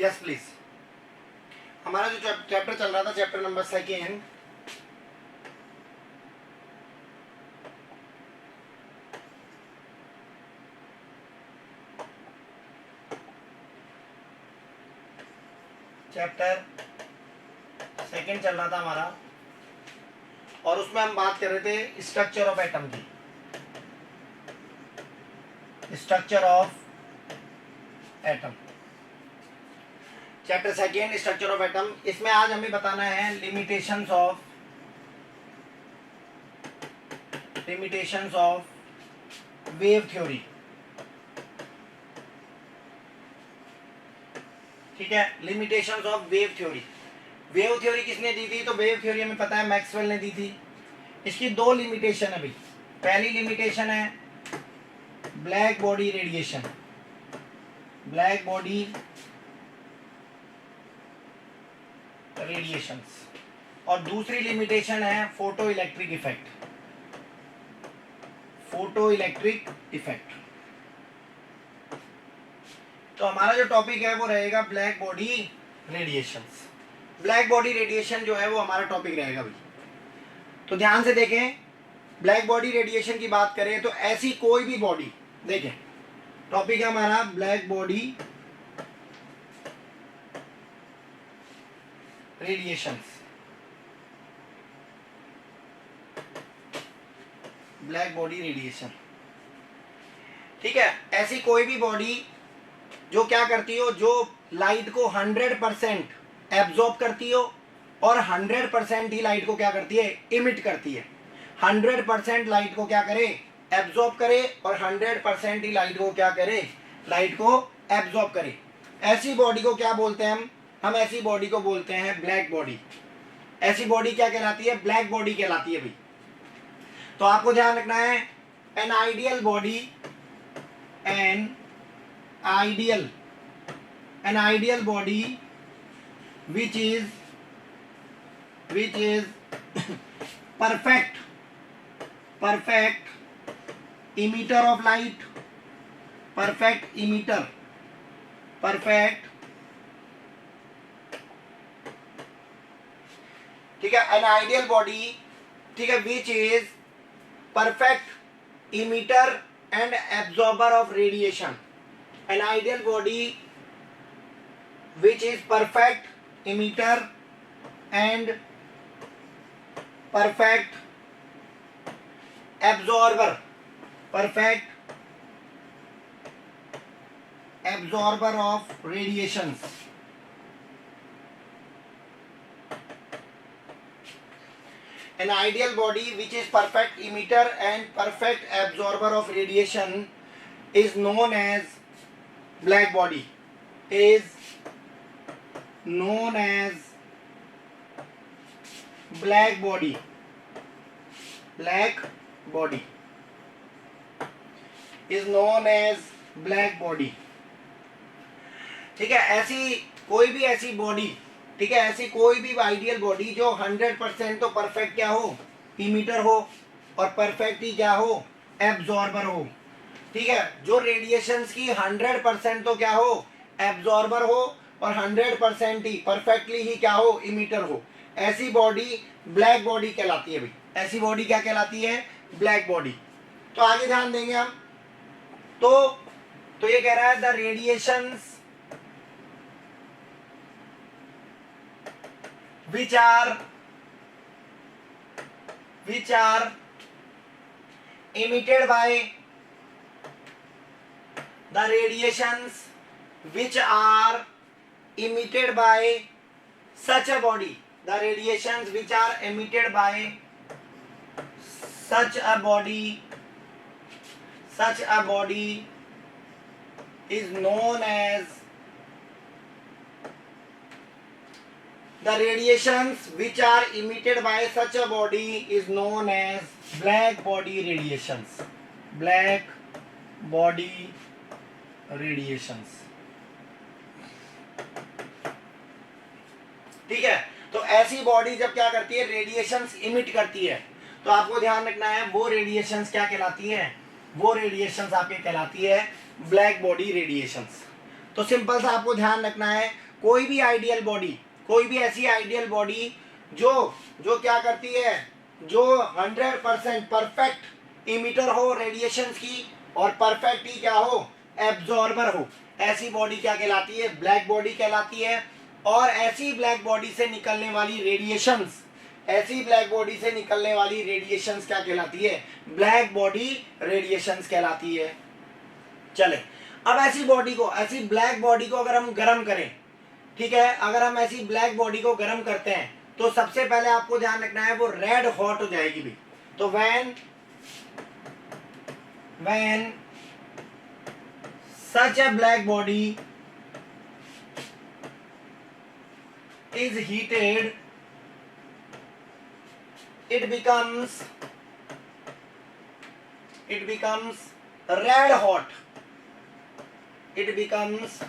Yes please. हमारा जो chapter चल रहा था, चैप्टर नंबर 2, चल रहा था हमारा, और उसमें हम बात कर रहे थे स्ट्रक्चर ऑफ एटम की, structure of atom. Chapter 2 structure of atom. इसमें आज हमें बताना है लिमिटेशंस ऑफ वेव थ्योरी। ठीक है, limitations of wave theory. Wave theory किसने दी थी? तो वेव थ्योरी हमें पता है मैक्सवेल ने दी थी। इसकी 2 लिमिटेशन है भाई। पहली लिमिटेशन है black body radiation, black body radiations, और दूसरी लिमिटेशन है photo electric effect, photo electric effect. तो हमारा जो टॉपिक है वो रहेगा black body radiations. Black body radiation जो है वो हमारा टॉपिक रहेगा भाई। तो ध्यान से देखें, ब्लैक बॉडी रेडिएशन की बात करें तो ऐसी कोई भी बॉडी, देखें टॉपिक है हमारा black body radiations, black body radiation. ठीक है, ऐसी कोई भी बॉडी जो क्या करती हो, जो लाइट को 100% एब्जॉर्ब करती हो और 100% ही लाइट को क्या करती है, इमिट करती है। 100% लाइट को क्या करे, एब्जॉर्ब करे, और 100% ही लाइट को क्या करे, लाइट को एब्जॉर्ब करे। ऐसी बॉडी को क्या बोलते हैं हम ऐसी बॉडी को बोलते हैं ब्लैक बॉडी। ऐसी बॉडी क्या कहलाती है, ब्लैक बॉडी कहलाती है भाई। तो आपको ध्यान रखना है, an ideal body, an ideal body which is perfect emitter of light, perfect ठीक है, an ideal body, ठीक है, which is perfect emitter and absorber of radiation। an ideal body which is perfect emitter and perfect absorber of radiations। An ideal body which is perfect emitter and perfect absorber of radiation is known as black body, is known as black body is known as black body। ठीक है, ऐसी कोई भी ऐसी body, ठीक है, ऐसी कोई भी आइडियल बॉडी जो 100% तो परफेक्ट क्या हो, इमिटर हो, और परफेक्ट ही क्या हो, एब्जॉर्बर हो। ठीक है, जो रेडिएशंस की 100% तो क्या हो, एब्जॉर्बर हो, और 100% ही परफेक्टली ही क्या हो, इमिटर हो। ऐसी बॉडी ब्लैक बॉडी कहलाती है भाई। ऐसी बॉडी क्या कहलाती है, ब्लैक बॉडी। तो आगे ध्यान देंगे हम। तो ये कह रहा है the radiations which are emitted by the radiations which are emitted by such a body, the radiations which are emitted by such a body is known as, the radiations which are emitted by such a body is known as black body radiations, black body radiations। ठीक है, तो ऐसी body जब क्या करती है, radiations emit करती है, तो आपको ध्यान रखना है वो रेडिएशंस क्या कहलाती है, वो रेडिएशंस आपके कहलाती है ब्लैक बॉडी रेडिएशंस। तो सिंपल सा आपको ध्यान रखना है, कोई भी आइडियल बॉडी, कोई भी ऐसी आइडियल बॉडी जो जो क्या करती है, जो 100% परफेक्ट इमिटर हो रेडिएशंस की और परफेक्ट ही क्या हो, एब्जॉर्बर हो, ऐसी बॉडी क्या कहलाती है, ब्लैक बॉडी कहलाती है। और ऐसी ब्लैक बॉडी से निकलने वाली रेडिएशंस, ऐसी ब्लैक बॉडी से निकलने वाली रेडिएशंस क्या कहलाती है, ब्लैक बॉडी रेडिएशंस कहलाती है। चले, अब ऐसी बॉडी को, ऐसी ब्लैक बॉडी को अगर हम गर्म करें, ठीक है, अगर हम ऐसी ब्लैक बॉडी को गर्म करते हैं तो सबसे पहले आपको ध्यान रखना है वो रेड हॉट हो जाएगी भी। तो when such A black body is heated, it becomes red hot, it becomes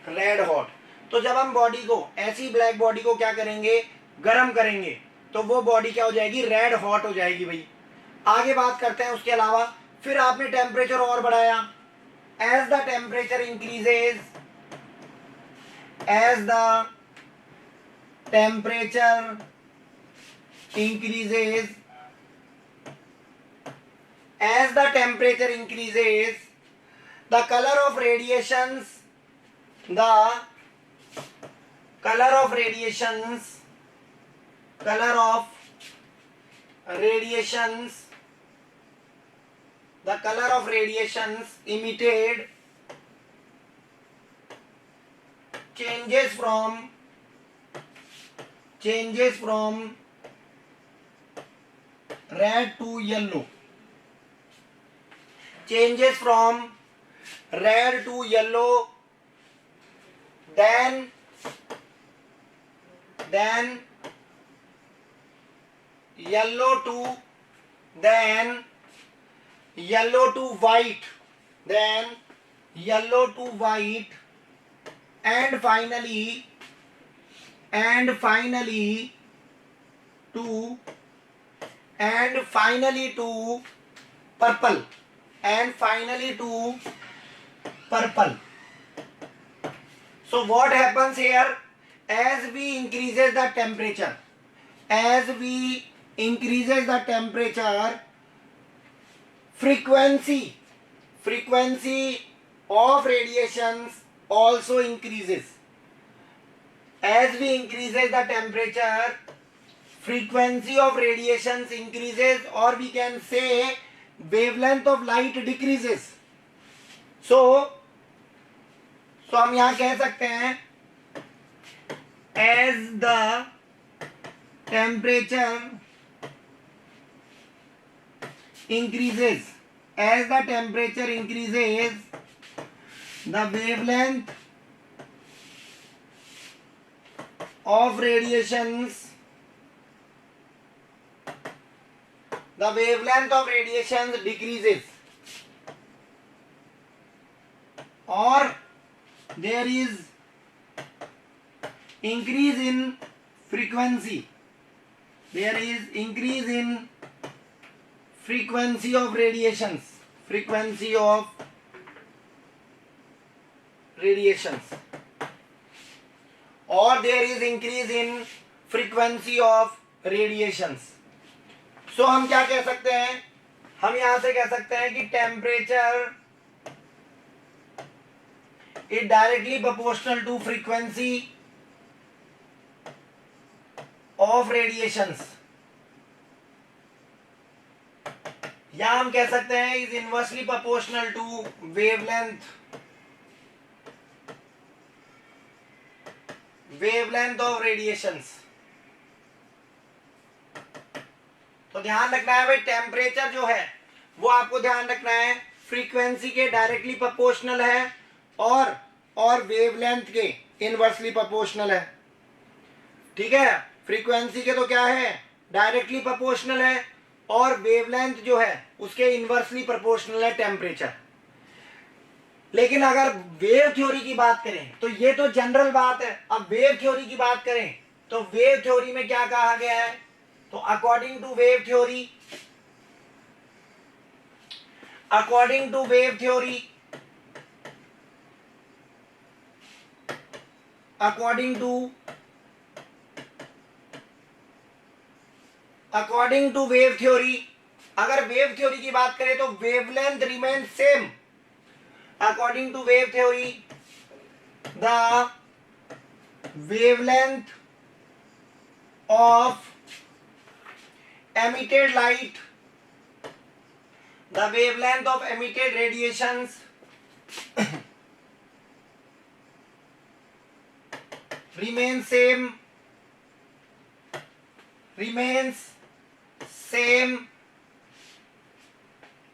red hot। तो जब हम बॉडी को, ऐसी ब्लैक बॉडी को क्या करेंगे, गर्म करेंगे, तो वो बॉडी क्या हो जाएगी, रेड हॉट हो जाएगी भाई। आगे बात करते हैं उसके अलावा, फिर आपने टेम्परेचर और बढ़ाया, as the temperature increases, as the temperature increases, as the temperature increases, the color of radiations, the color of radiations emitted changes from red to yellow, changes from red to yellow, then yellow to white, and finally to purple, So what happens here, as we increases the temperature, frequency of radiations also increases. As we increases the temperature, frequency of radiations increases, or we can say wavelength of light decreases. So हम यहाँ कह सकते हैं, as the temperature increases, the wavelength of radiations decreases, or there is increase in frequency, of radiations, or there is increase in frequency of radiations. So हम क्या कह सकते हैं, हम यहां से कह सकते हैं कि temperature is directly proportional to frequency of radiations, या हम कह सकते हैं is inversely proportional to wavelength of radiations। तो ध्यान रखना है भाई, टेम्परेचर जो है वो आपको ध्यान रखना है फ्रीक्वेंसी के डायरेक्टली प्रोपोर्शनल है और वेवलेंथ के इनवर्सली प्रोपोर्शनल है। ठीक है, फ्रीक्वेंसी के तो क्या है, डायरेक्टली प्रोपोर्शनल है, और वेवलेंथ जो है उसके इनवर्सली प्रोपोर्शनल है टेम्परेचर। लेकिन अगर वेव थ्योरी की बात करें तो ये तो जनरल बात है, अब वेव थ्योरी की बात करें तो वेव थ्योरी में क्या कहा गया है, तो according to wave theory according to wave theory, अगर वेव थ्योरी की बात करें तो wavelength remain same. According to wave theory the wavelength of emitted light, the wavelength of emitted radiations remains same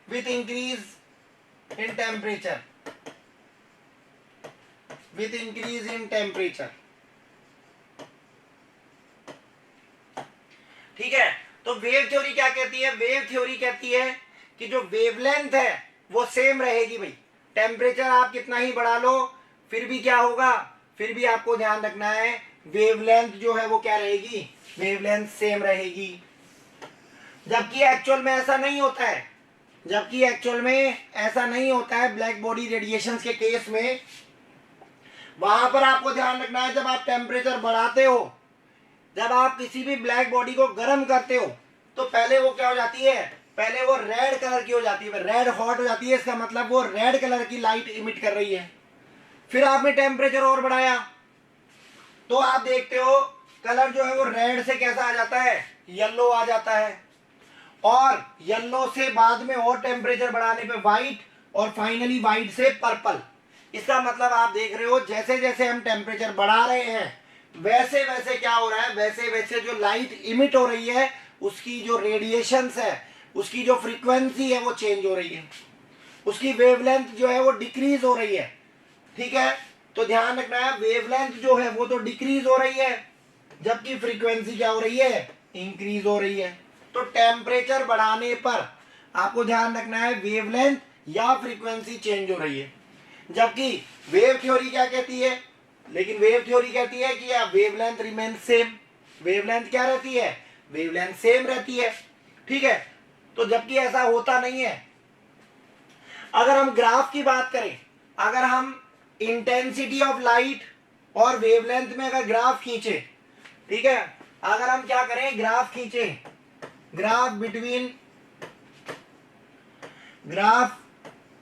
with increase in temperature, ठीक है। तो wave theory क्या कहती है? वेव थ्योरी कहती है कि जो वेवलेंथ है वो सेम रहेगी भाई। टेम्परेचर आप कितना ही बढ़ा लो फिर भी क्या होगा, फिर भी आपको ध्यान रखना है वेवलेंथ जो है वो क्या रहेगी, वेवलेंथ सेम रहेगी। जबकि एक्चुअल में ऐसा नहीं होता है, ब्लैक बॉडी रेडिएशंस के केस में वहां पर आपको ध्यान रखना है, जब आप टेम्परेचर बढ़ाते हो, जब आप किसी भी ब्लैक बॉडी को गर्म करते हो तो पहले वो क्या हो जाती है, पहले वो रेड कलर की हो जाती है, रेड हॉट हो जाती है। इसका मतलब वो रेड कलर की लाइट इमिट कर रही है। फिर आपने टेम्परेचर और बढ़ाया तो आप देखते हो कलर जो है वो रेड से कैसा आ जाता है, येलो आ जाता है, और येलो से बाद में और टेम्परेचर बढ़ाने पे व्हाइट, और फाइनली व्हाइट से पर्पल। इसका मतलब आप देख रहे हो जैसे जैसे हम टेम्परेचर बढ़ा रहे हैं वैसे वैसे क्या हो रहा है, वैसे वैसे जो लाइट इमिट हो रही है उसकी जो रेडिएशंस है, उसकी जो फ्रीक्वेंसी है वो चेंज हो रही है, उसकी वेवलेंथ जो है वो डिक्रीज हो रही है। ठीक है, तो ध्यान रखना है वेवलेंथ जो है वो तो डिक्रीज हो रही है, जबकि फ्रीक्वेंसी क्या हो रही है, इंक्रीज हो रही है। तो टेम्परेचर बढ़ाने पर आपको ध्यान रखना है वेवलेंथ या फ्रीक्वेंसी चेंज हो रही है। जबकि वेव थ्योरी क्या कहती है, लेकिन वेव थ्योरी कहती है कि वेवलेंथ रिमेन सेम। वेवलेंथ क्या रहती है, वेवलेंथ सेम रहती है। ठीक है, तो जबकि ऐसा होता नहीं है। अगर हम ग्राफ की बात करें, अगर हम इंटेंसिटी ऑफ लाइट और वेवलेंथ में अगर ग्राफ खींचे, ठीक है, अगर हम क्या करें, ग्राफ खींचे, graph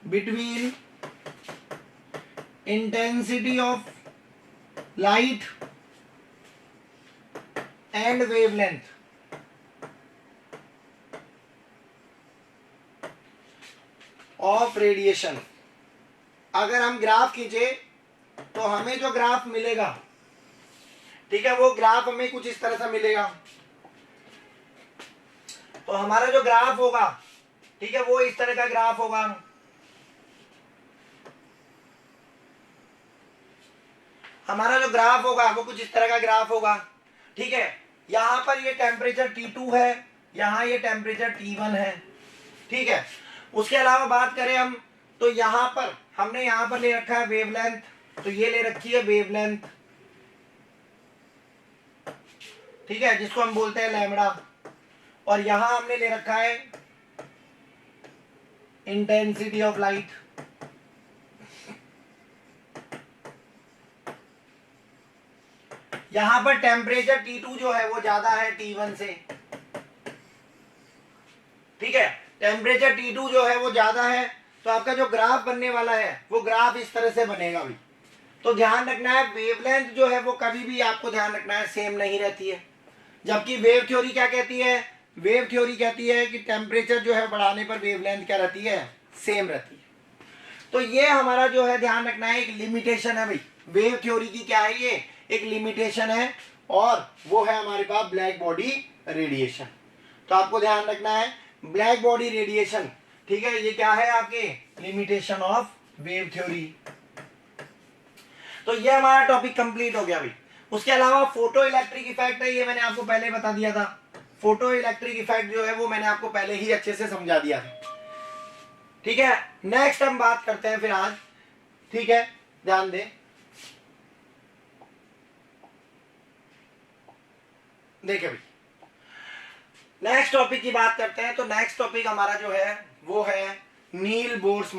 between intensity of light and wavelength, of radiation, अगर हम ग्राफ खींचे तो हमें जो ग्राफ मिलेगा, ठीक है, वो ग्राफ हमें कुछ इस तरह से मिलेगा। तो हमारा जो ग्राफ होगा, ठीक है, वो इस तरह का ग्राफ होगा। हमारा जो ग्राफ होगा वो कुछ इस तरह का ग्राफ होगा। ठीक है, यहां पर ये टेम्परेचर T2 है, यहां ये टेम्परेचर T1 है। ठीक है, उसके अलावा बात करें हम तो यहां पर हमने यहां पर ले रखा है वेवलेंथ, तो ये ले रखी है वेवलेंथ, ठीक है, जिसको हम बोलते हैं लैम्बडा, और यहां हमने ले रखा है इंटेंसिटी ऑफ लाइट। यहां पर टेम्परेचर T2 जो है वो ज्यादा है T1 से। ठीक है, टेम्परेचर T2 जो है वो ज्यादा है, तो आपका जो ग्राफ बनने वाला है वो ग्राफ इस तरह से बनेगा भाई। तो ध्यान रखना है वेवलेंथ जो है वो कभी भी आपको ध्यान रखना है सेम नहीं रहती है। जबकि वेव थ्योरी क्या कहती है, वेव थ्योरी कहती है कि टेम्परेचर जो है बढ़ाने पर वेवलेंथ क्या रहती है, सेम रहती है। तो ये हमारा जो है ध्यान रखना है एक लिमिटेशन है भाई, वेव थ्योरी की क्या है, ये एक लिमिटेशन है, और वो है हमारे पास ब्लैक बॉडी रेडिएशन। तो आपको ध्यान रखना है ब्लैक बॉडी रेडिएशन, ठीक है, ये क्या है आपके लिमिटेशन ऑफ वेव थ्योरी। तो ये हमारा टॉपिक कंप्लीट हो गया भाई। उसके अलावा फोटो इलेक्ट्रिक इफेक्ट है, ये मैंने आपको पहले बता दिया था। फोटो इलेक्ट्रिक इफेक्ट जो है वो मैंने आपको पहले ही अच्छे से समझा दिया था। ठीक है, नेक्स्ट हम बात करते हैं फिर आज। ठीक है, ध्यान दें, देखिए भाई नेक्स्ट टॉपिक की बात करते हैं। तो नेक्स्ट टॉपिक हमारा जो है वो है Niels Bohr's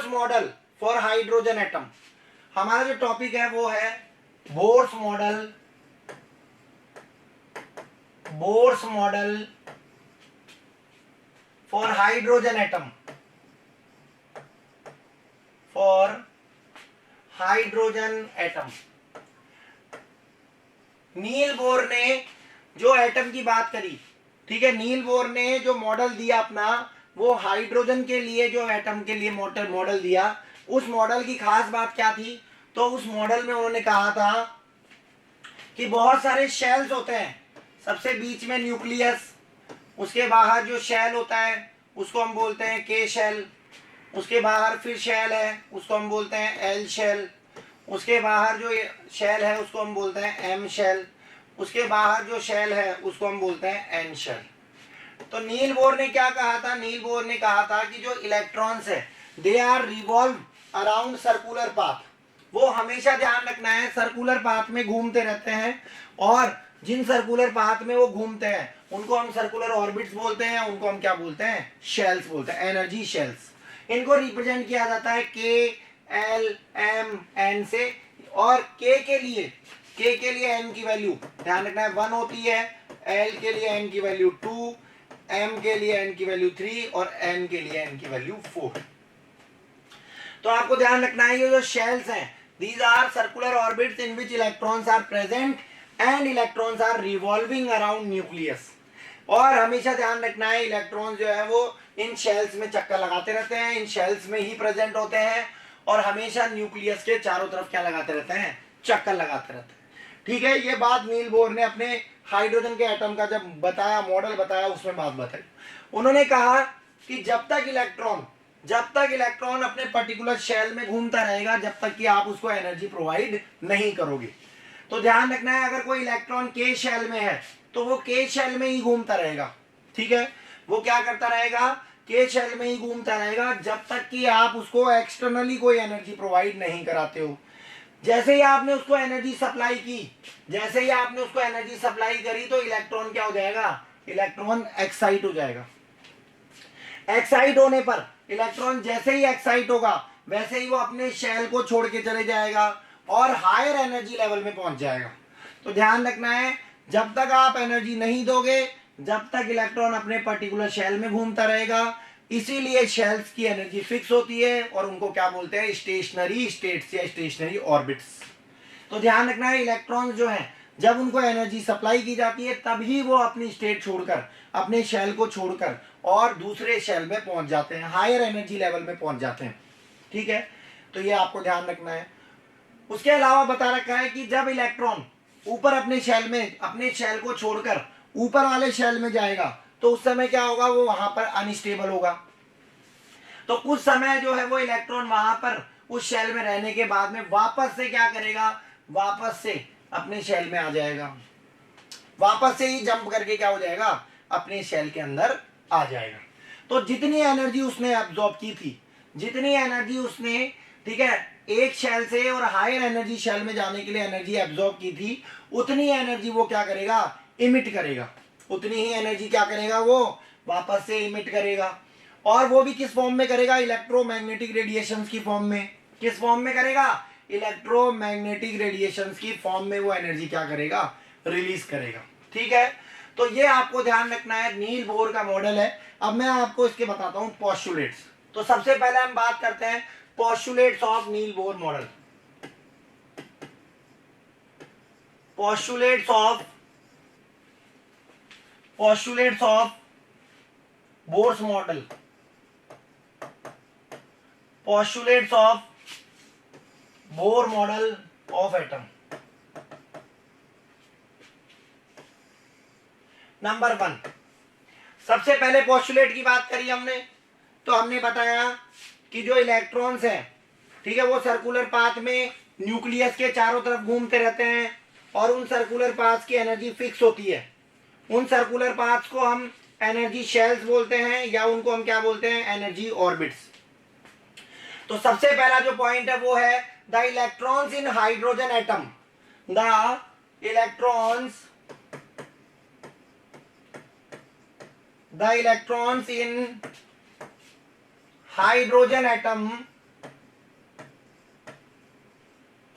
model for hydrogen atom. हमारा जो टॉपिक है वो है Bohr's model for hydrogen atom, for hydrogen atom. Niels Bohr ने जो एटम की बात करी, ठीक है, नील बोर ने जो मॉडल दिया अपना, वो हाइड्रोजन के लिए जो एटम के लिए मॉडल दिया, उस मॉडल की खास बात क्या थी? तो उस मॉडल में उन्होंने कहा था कि बहुत सारे शेल्स होते हैं, सबसे बीच में न्यूक्लियस, उसके बाहर जो शेल होता है उसको हम बोलते हैं के शेल, उसके बाहर फिर शेल है उसको हम बोलते हैं एल शेल, उसके बाहर जो शेल है उसको हम बोलते हैं एम शेल, उसके बाहर जो शेल है उसको हम बोलते हैं एन शेल। तो नील बोर ने क्या कहा था? नील बोर ने कहा था कि जो इलेक्ट्रॉन्स है they are revolve around circular path, वो हमेशा ध्यान रखना है सर्कुलर पाथ में घूमते रहते हैं, और जिन सर्कुलर पाथ में वो घूमते हैं उनको हम सर्कुलर ऑर्बिट्स बोलते हैं, उनको हम क्या बोलते हैं? शेल्स बोलते हैं, एनर्जी शेल्स। इनको रिप्रेजेंट किया जाता है के, एल, एम, एन से, और के के लिए एन की वैल्यू ध्यान रखना है 1 होती है, एल के लिए एन की वैल्यू 2, एम के लिए एन की वैल्यू 3 और एन के लिए एन की वैल्यू 4। तो आपको ध्यान रखना है ये जो शेल्स हैं, these are circular orbits in which electrons are present and electrons are revolving around nucleus। और हमेशा ध्यान रखना है इलेक्ट्रॉन जो है वो इन शेल्स में चक्कर लगाते रहते हैं, इन शेल्स में ही प्रेजेंट होते हैं, और हमेशा न्यूक्लियस के चारों तरफ क्या लगाते रहते हैं? चक्कर लगाते रहते हैं। ठीक है, ये बात नील बोर ने अपने हाइड्रोजन के एटम का जब बताया, मॉडल बताया, उसमें बात बताई। उन्होंने कहा कि जब तक इलेक्ट्रॉन अपने पर्टिकुलर शेल में घूमता रहेगा, जब तक कि आप उसको एनर्जी प्रोवाइड नहीं करोगे। तो ध्यान रखना है अगर कोई इलेक्ट्रॉन के शेल में है तो वो के शेल में ही घूमता रहेगा, ठीक है, वो क्या करता रहेगा? के शेल में ही घूमता रहेगा जब तक कि आप उसको एक्सटर्नली कोई एनर्जी प्रोवाइड नहीं कराते हो। जैसे ही आपने उसको एनर्जी सप्लाई करी तो इलेक्ट्रॉन क्या हो जाएगा? इलेक्ट्रॉन एक्साइट हो जाएगा। एक्साइट होने पर इलेक्ट्रॉन जैसे ही एक्साइट होगा वैसे ही वो अपने शेल को छोड़ के चले जाएगा और हायर एनर्जी लेवल में पहुंच जाएगा। तो ध्यान रखना है जब तक आप एनर्जी नहीं दोगे जब तक इलेक्ट्रॉन अपने पर्टिकुलर शेल में घूमता रहेगा। इसीलिए शेल्स की एनर्जी फिक्स होती है और उनको क्या बोलते हैं? स्टेशनरी स्टेट्स या स्टेशनरी ऑर्बिट्स। तो ध्यान रखना है इलेक्ट्रॉन्स जो हैं जब उनको एनर्जी सप्लाई की जाती है तभी वो अपनी स्टेट छोड़कर, अपने शेल को छोड़कर और दूसरे शेल में पहुंच जाते हैं, हायर एनर्जी लेवल में पहुंच जाते हैं। ठीक है, तो ये आपको ध्यान रखना है। उसके अलावा बता रखा है कि जब इलेक्ट्रॉन ऊपर अपने शेल को छोड़कर ऊपर वाले शेल में जाएगा तो उस समय क्या होगा? वो वहां पर अनस्टेबल होगा। तो कुछ समय जो है वो इलेक्ट्रॉन वहां पर उस शेल में रहने के बाद में वापस से क्या करेगा? वापस से अपने शेल में आ जाएगा, वापस से ही जंप करके क्या हो जाएगा? अपने शेल के अंदर आ जाएगा। तो जितनी एनर्जी उसने एब्जॉर्ब की थी, जितनी एनर्जी उसने, ठीक है, एक शेल से और हायर एनर्जी शेल में जाने के लिए एनर्जी एब्जॉर्ब की थी, उतनी एनर्जी वो क्या करेगा? इमिट करेगा। उतनी ही एनर्जी क्या करेगा? वो वापस से इमिट करेगा। और वो भी किस फॉर्म में करेगा? इलेक्ट्रोमैग्नेटिक रेडिएशंस की फॉर्म में। किस फॉर्म में करेगा? इलेक्ट्रोमैग्नेटिक रेडिएशंस की फॉर्म में वो एनर्जी क्या करेगा? रिलीज करेगा। ठीक है, तो ये आपको ध्यान रखना है, नील बोर का मॉडल है। अब मैं आपको इसके बताता हूं पोस्टुलेट्स। तो सबसे पहले हम बात करते हैं postulates of Niels Bohr model. Postulates of Bohr's model. Postulates of Bohr model of atom. Number 1, सबसे पहले पोस्टुलेट की बात करी हमने, तो हमने बताया कि जो इलेक्ट्रॉन्स हैं, ठीक है, वो सर्कुलर पाथ में न्यूक्लियस के चारों तरफ घूमते रहते हैं और उन सर्कुलर पाथ्स की एनर्जी फिक्स होती है। उन सर्कुलर पाथ्स को हम एनर्जी शेल्स बोलते हैं या उनको हम क्या बोलते हैं? Energy orbits. तो सबसे पहला जो पॉइंट है वो है the electrons in hydrogen atom. The electrons in hydrogen atom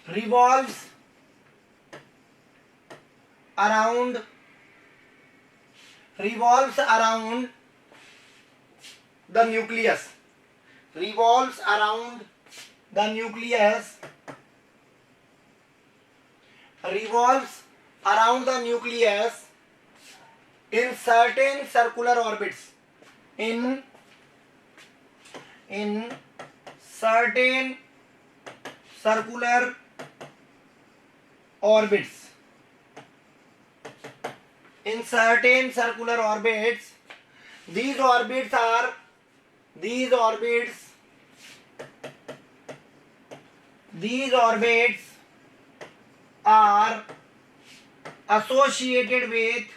revolves around revolves around the nucleus, revolves around the nucleus, revolves around the nucleus in certain circular orbits, in certain circular orbits, in certain circular orbits. These orbits are associated with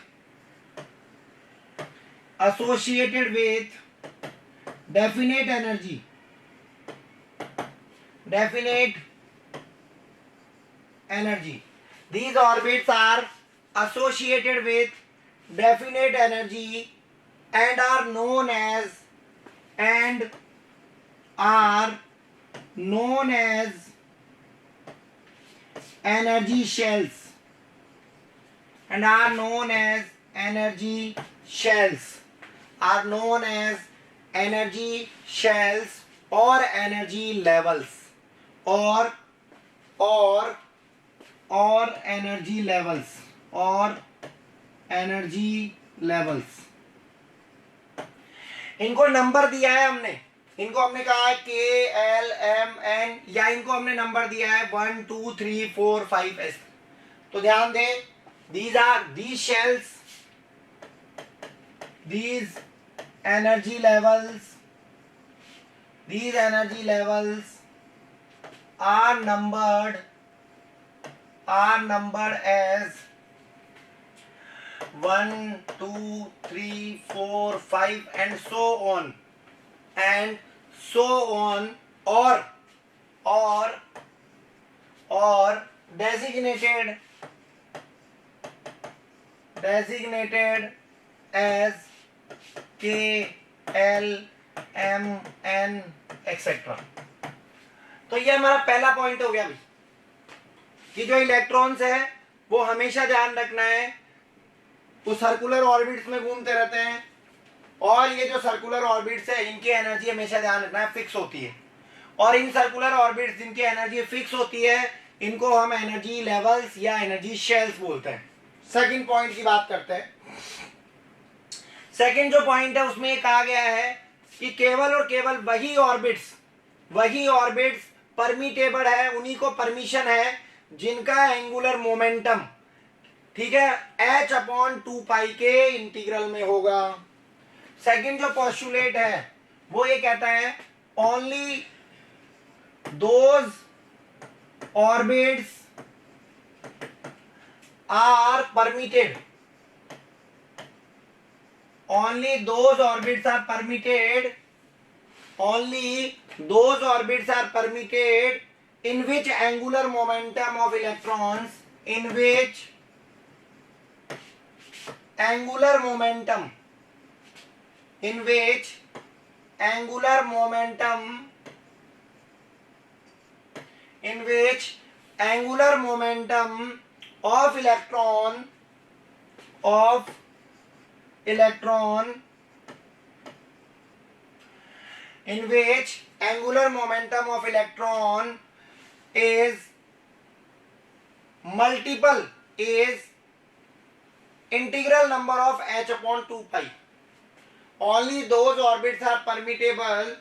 definite energy, these orbits are associated with definite energy and are known as energy shells, or energy levels, or energy levels. इनको number दिया है हमने, इनको हमने कहा है KLMN, या इनको हमने नंबर दिया है 1 2 3 4 5 ऐसे. तो ध्यान दें, these shells, these energy levels are numbered as 1 2 3 4 5 and so on, or designated as K, L, M, N, etc. तो ये हमारा पहला पॉइंट हो गया भाई कि जो इलेक्ट्रॉन्स है वो हमेशा ध्यान रखना है वो सर्कुलर ऑर्बिट्स में घूमते रहते हैं, और ये जो सर्कुलर ऑर्बिट्स है इनकी एनर्जी हमेशा ध्यान रखना है फिक्स होती है, और इन सर्कुलर ऑर्बिट्स जिनकी एनर्जी फिक्स होती है इनको हम एनर्जी लेवल्स या एनर्जी शेल्स बोलते हैं. सेकंड पॉइंट की बात करते हैं. सेकंड जो पॉइंट है उसमें ये कहा गया है कि केवल और केवल वही ऑर्बिट्स परमिटेबल है, उन्हीं को परमिशन है जिनका एंगुलर मोमेंटम, ठीक है, h/2π के इंटीग्रल में होगा. सेकंड जो पोस्टुलेट है वो ये कहता है only those orbits are permitted, only those orbits are permitted in which angular momentum of electrons, angular momentum of electron is multiple, is integral number of h/2π. Only those orbits are permittable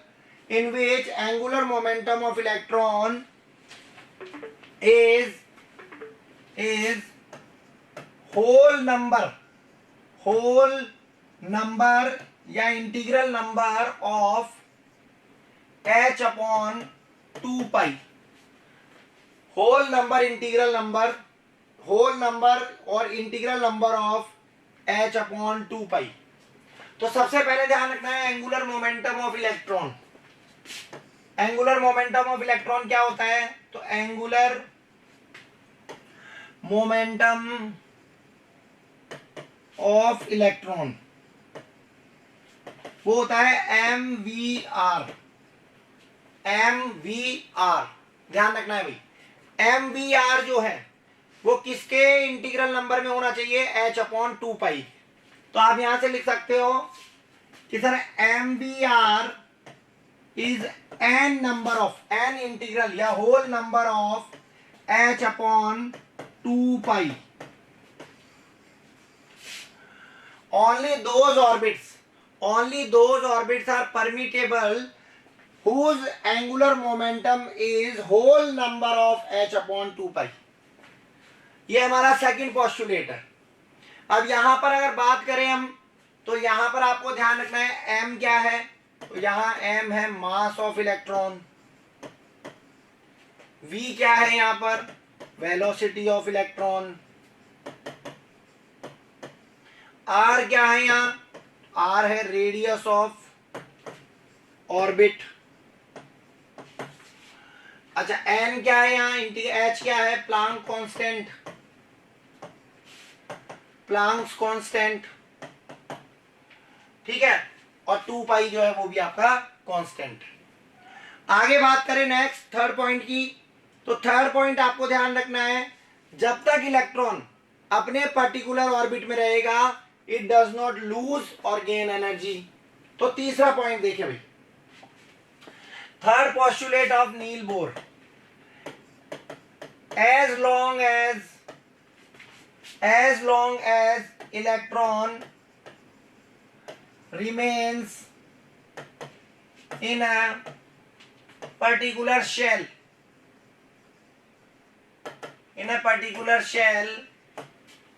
in which angular momentum of electron is whole number या integral number of h/2π. Whole number और integral number of h/2π. तो सबसे पहले ध्यान रखना है angular momentum of electron. Angular momentum of electron क्या होता है? तो एंगुलर मोमेंटम ऑफ इलेक्ट्रॉन वो होता है mvr. ध्यान रखना है भाई, mvr जो है वो किसके इंटीग्रल नंबर में होना चाहिए, h/2 पाई। तो आप यहां से लिख सकते हो कि sir MVR is n number of n integral या whole number of h/2 pi. only those orbits are permittable whose angular momentum is whole number of h/2 पाई। ये हमारा सेकंड पोस्टुलेट है। अब यहां पर अगर बात करें हम, तो यहां पर आपको ध्यान रखना है m क्या है, तो यहां m है मास ऑफ इलेक्ट्रॉन, v क्या है यहां पर, वेलोसिटी ऑफ इलेक्ट्रॉन, r क्या है यहां, r है रेडियस ऑफ ऑर्बिट। अच्छा n क्या है यहां, h क्या है, प्लांक कांस्टेंट, प्लांक्स कांस्टेंट, ठीक है, और 2 पाई जो है वो भी आपका कांस्टेंट। आगे बात करें नेक्स्ट थर्ड पॉइंट की, तो थर्ड पॉइंट आपको ध्यान रखना है, जब तक इलेक्ट्रॉन अपने पर्टिकुलर ऑर्बिट में रहेगा इट डज नॉट लूज और गेन एनर्जी। तो तीसरा पॉइंट देखिए भाई, third postulate of Niels Bohr, as long as electron remains in a particular shell,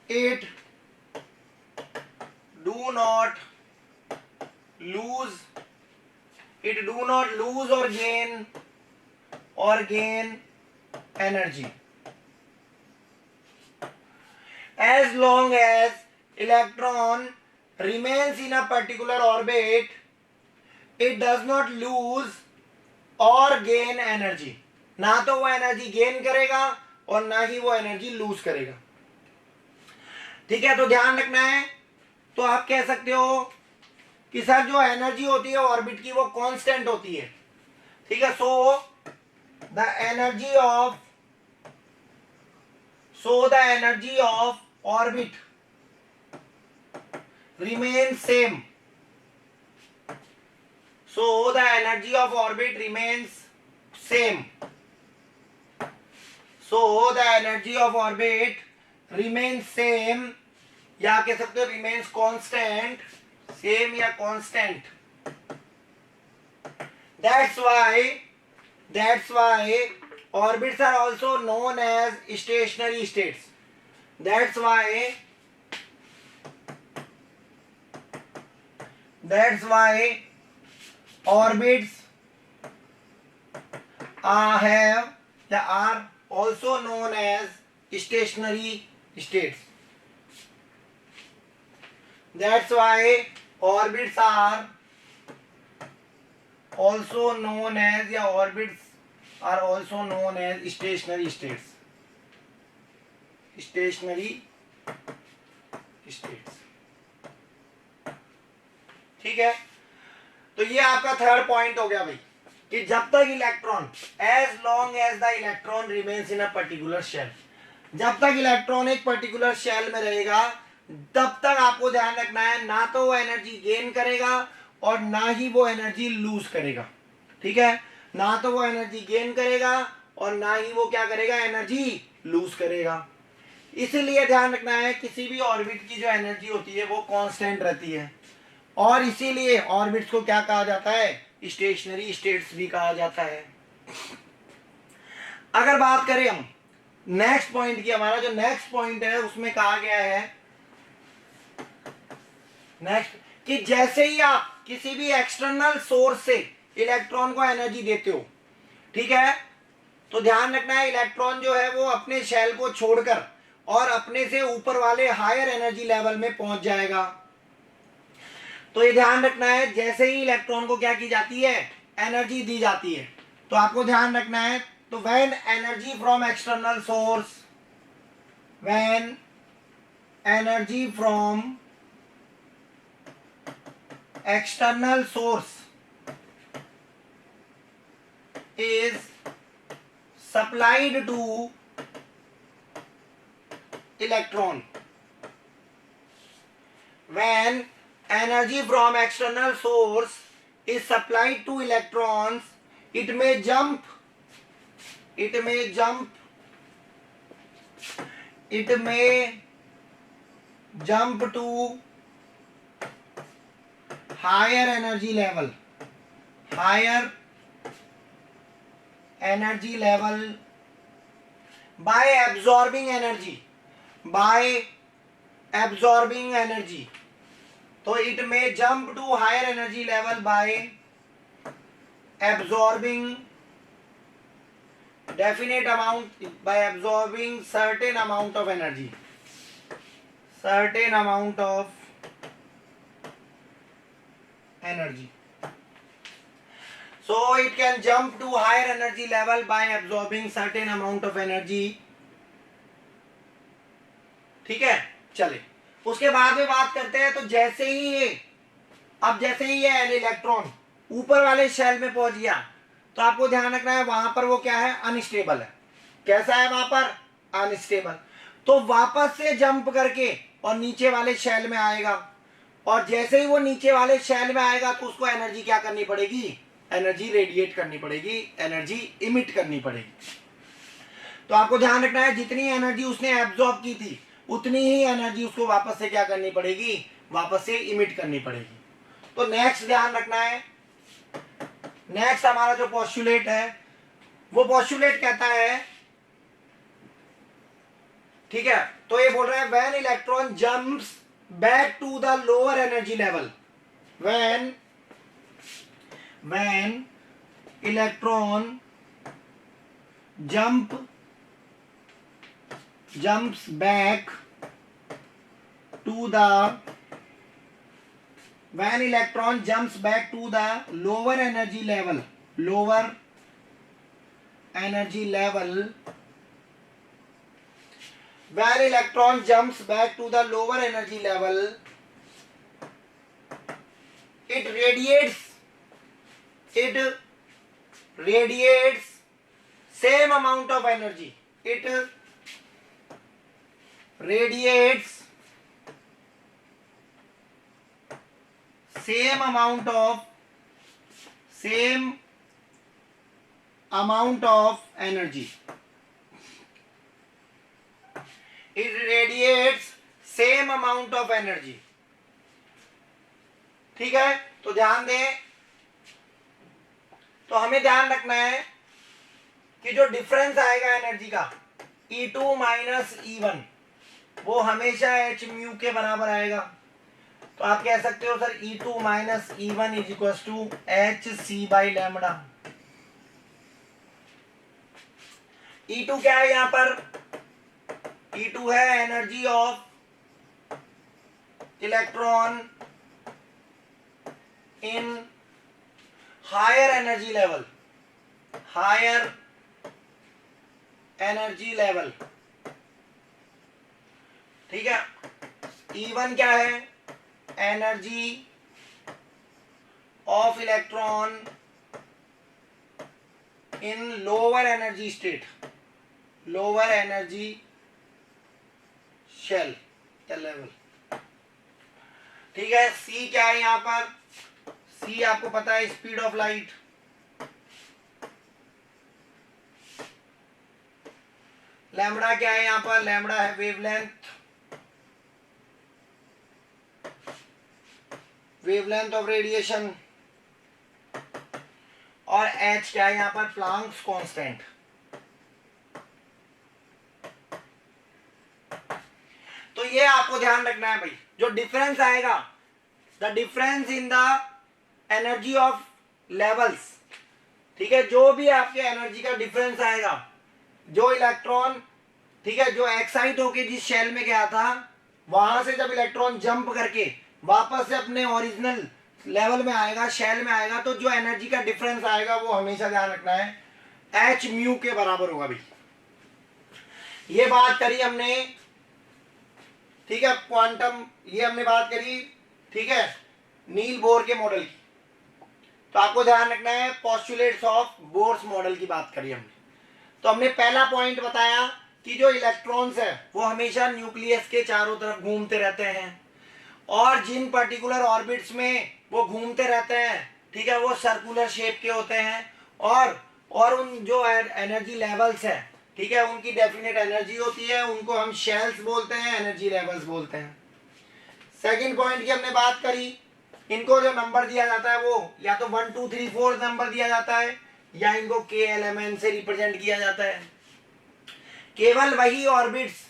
it do not lose or gain energy. As long as electron remains in a particular orbit, it does not lose or gain energy. ना तो वो energy gain करेगा और ना ही वो energy lose करेगा। ठीक है, तो ध्यान रखना है। तो आप कह सकते हो कि सर जो एनर्जी होती है ऑर्बिट की वो कांस्टेंट होती है, ठीक है। So the energy of orbit remains same. So the energy of orbit remains same. या कह सकते हो remains constant, same या constant. That's why orbits are also known as stationary states. That's why orbits are also known as stationary states. That's why orbits are also known as stationary states. ठीक है, तो ये आपका third point हो गया भाई कि जब तक electron, as long as the electron remains in a particular shell, जब तक इलेक्ट्रॉन एक पर्टिकुलर शेल में रहेगा तब तक आपको ध्यान रखना है ना तो वो एनर्जी गेन करेगा और ना ही वो एनर्जी लूज करेगा। ठीक है, ना तो वो एनर्जी गेन करेगा और ना ही वो क्या करेगा, एनर्जी लूज करेगा। इसीलिए ध्यान रखना है किसी भी ऑर्बिट की जो एनर्जी होती है वो कांस्टेंट रहती है, और इसीलिए ऑर्बिट्स को क्या कहा जाता है, स्टेशनरी स्टेट्स भी कहा जाता है। अगर बात करें हम नेक्स्ट पॉइंट की, हमारा जो नेक्स्ट पॉइंट है उसमें कहा गया है नेक्स्ट कि जैसे ही आप किसी भी एक्सटर्नल सोर्स से इलेक्ट्रॉन को एनर्जी देते हो, ठीक है, तो ध्यान रखना है इलेक्ट्रॉन जो है वो अपने शेल को छोड़कर और अपने से ऊपर वाले हायर एनर्जी लेवल में पहुंच जाएगा। तो ये ध्यान रखना है जैसे ही इलेक्ट्रॉन को क्या की जाती है, एनर्जी दी जाती है, तो आपको ध्यान रखना है, तो when energy from external source, when energy from external source is supplied to electron. When energy from external source is supplied to electrons, it may jump to higher energy level by absorbing energy. So it may jump to higher energy level by absorbing certain amount of energy. So it can jump to higher energy level by absorbing certain amount of energy. ठीक है, चले उसके बाद में बात करते हैं। तो जैसे ही ये इलेक्ट्रॉन ऊपर वाले शेल में पहुंच गया तो आपको ध्यान रखना है वहां पर वो क्या है, अनस्टेबल है। कैसा है वहां पर, अनस्टेबल। तो वापस से जंप करके और नीचे वाले शेल में आएगा, और जैसे ही वो नीचे वाले शेल में आएगा तो उसको एनर्जी क्या करनी पड़ेगी, एनर्जी रेडिएट करनी पड़ेगी, एनर्जी इमिट करनी पड़ेगी। तो आपको ध्यान रखना है जितनी एनर्जी उसने एब्जॉर्ब की थी उतनी ही एनर्जी उसको वापस से क्या करनी पड़ेगी, वापस से इमिट करनी पड़ेगी। तो नेक्स्ट ध्यान रखना है, नेक्स्ट हमारा जो पोस्टुलेट है वो पोस्टुलेट कहता है, ठीक है, तो ये बोल रहा है when electron jumps back to the lower energy level, when electron jumps back to the lower energy level when electron jumps back to the lower energy level, it radiates same amount of energy. It radiates same amount of energy. It radiates same amount of energy. ठीक है, तो ध्यान दें, तो हमें ध्यान रखना है कि जो डिफरेंस आएगा एनर्जी का E2 माइनस E1 वो हमेशा h म्यू के बराबर आएगा। तो आप कह सकते हो sir E2 minus E1 is equal to H C by lambda. E2 क्या है यहां पर, E2 है energy of electron in higher energy level, ठीक है। E1 क्या है, energy of electron in lower energy state, lower energy shell या लेवल, ठीक है। C क्या है यहां पर, C आपको पता है स्पीड ऑफ लाइट, लैम्बडा क्या है यहां पर, लैम्बडा है वेवलेंथ ऑफ रेडिएशन, और H क्या है यहां पर, प्लांक्स कांस्टेंट। तो ये आपको ध्यान रखना है भाई, जो डिफरेंस आएगा, the difference in the energy of levels, ठीक है, जो भी आपके एनर्जी का डिफरेंस आएगा, जो इलेक्ट्रॉन, ठीक है, जो एक्साइट होके जिस शेल में गया था वहां से जब इलेक्ट्रॉन जंप करके वापस से अपने ओरिजिनल लेवल में आएगा, शेल में आएगा, तो जो एनर्जी का डिफरेंस आएगा वो हमेशा ध्यान रखना है h म्यू के बराबर होगा भाई। ये बात करी हमने, ठीक है, क्वांटम, ये हमने बात करी, ठीक है, नील बोर के मॉडल की। तो आपको ध्यान रखना है पोस्टुलेट्स ऑफ बोर्स मॉडल की बात करी हमने। तो हमने पहला पॉइंट बताया कि जो इलेक्ट्रॉन्स है वो हमेशा न्यूक्लियस के चारों तरफ घूमते रहते हैं, और जिन पर्टिकुलर ऑर्बिट्स में वो घूमते रहते हैं, ठीक है, वो सर्कुलर शेप के होते हैं, और उन जो एनर्जी लेवल्स है, ठीक है, उनकी डेफिनेट एनर्जी होती है, उनको हम शेल्स बोलते हैं, एनर्जी लेवल्स बोलते हैं। सेकंड पॉइंट की हमने बात करी, इनको जो नंबर दिया जाता है वो या तो 1 2 3 4 नंबर दिया जाता है, या इनको KLMN से रिप्रेजेंट किया जाता है। केवल वही ऑर्बिट्स